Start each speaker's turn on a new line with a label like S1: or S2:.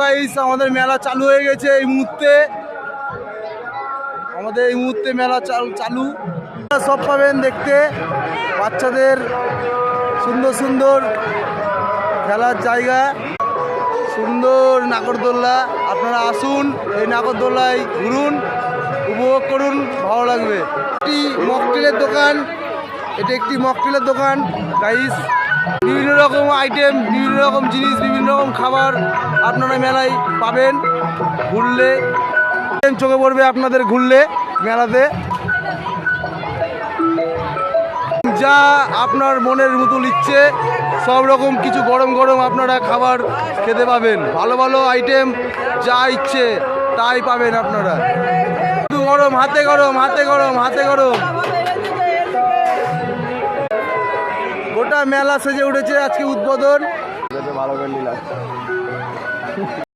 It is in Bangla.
S1: গাইস আমাদের মেলা চালু হয়ে গেছে এই মুহূর্তে। আমাদের এই মুহূর্তে মেলা চালু। সব পাবেন দেখতে, বাচ্চাদের সুন্দর সুন্দর খেলার জায়গা, সুন্দর নাগরদোল্লা। আপনারা আসুন, এই নাগরদোল্লায় ঘুরুন, উপভোগ করুন, ভালো লাগবে। একটি মকটেলের দোকান, এটা একটি মকটেলের দোকান গাইস। বিভিন্ন রকম আইটেম, বিভিন্ন রকম জিনিস, বিভিন্ন রকম খাবার আপনারা মেলায় পাবেন। ঘুরলে চোখে পড়বে আপনাদের, ঘুরলে মেলাতে যা আপনার মনের মতো ইচ্ছে সব রকম কিছু গরম গরম আপনারা খাবার খেতে পাবেন। ভালো ভালো আইটেম যা ইচ্ছে তাই পাবেন আপনারা। গরম, হাতে গরম, হাতে গরম, হাতে গরম। গোটা মেলা সেজে উঠেছে, আজকে উদ্বোধন। ভালো